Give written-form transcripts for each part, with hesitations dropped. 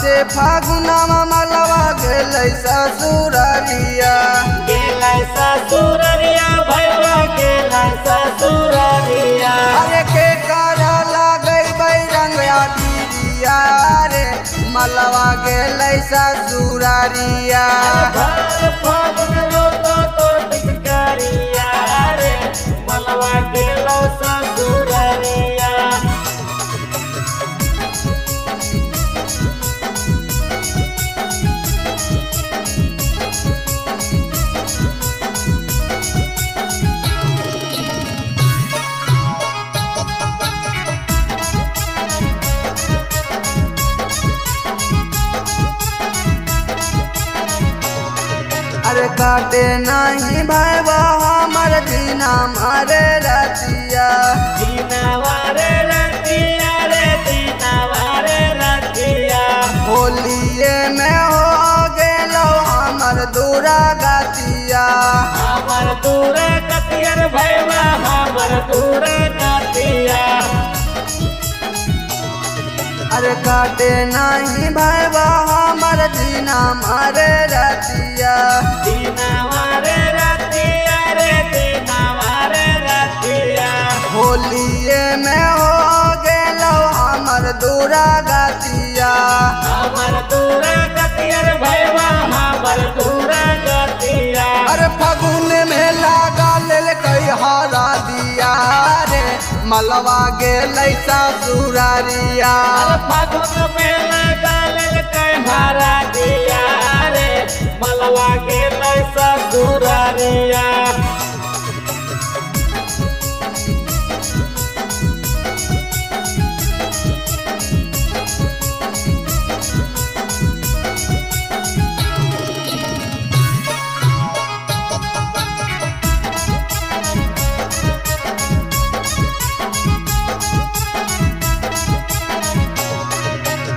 बाते फागुनमा मलवा गेलै ससुररिया भैया गेलै ससुररिया। अरे के करा लागै बैरंगा दीदिया रे मलवा गेलै ससुररिया। फागुन रोतो तोर पिचकारिया रे मलवा गेलै ससुररिया। अरे काटे नहीं भैया हमर दीना मारे रतिया। दीनावारे रतिया रे दीनावारे रतिया। होलिये में हो गेलो हमर दूरा गतिया। हमर दूर गतियर भैया हमर दूर गतिया। अरे काटे नहीं भैया हमर दीना मारे रतिया। दीनावारे रतिया रे दीनावारे रतिया। होलिये में हो गेलो हमर दूरा गतिया। हमर दूर गतियर भैया हमर दूर गतिया। अरे फगुन में लागा लेल कई हरा दिया रे मलवा गेलै ससुररिया। फागुन में लगल कहारा दिया रे मलवा गेलै ससुररिया।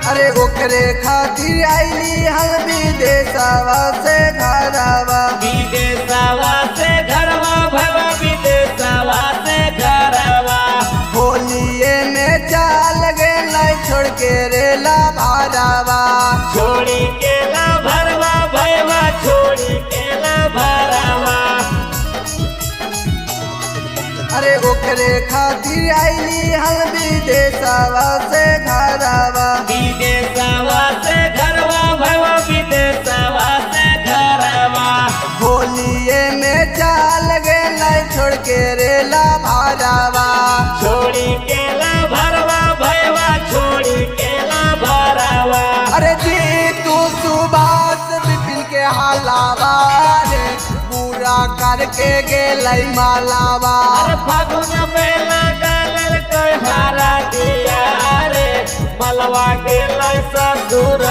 अरे ओकरे खातिर आईली हम विदेशवा से घरवा। विदेशवा से घरवा भवा विदेशवा से घरवा। होलिये में चाल गेलै छोड़ के रेला भरवा। छोड़ी के ला भरवा भैया छोड़ी के ला भरवा। अरे ओकरे खातिर आईली हम विदेशवा से घरवा। विदेशवा से घरवा भवा विदेशवा से घरवा। होलिये में चाल गेलै छोड़ के रेला भरवा। छोड़ी के ला भरवा भैया छोड़ी के ला भरवा। अरे जी तू सुभाष बिपिन के हलावा रे पूरा करके गेलै मालावा। फागुन में लगल कहारा दिया रे मलवा गेलै ससुर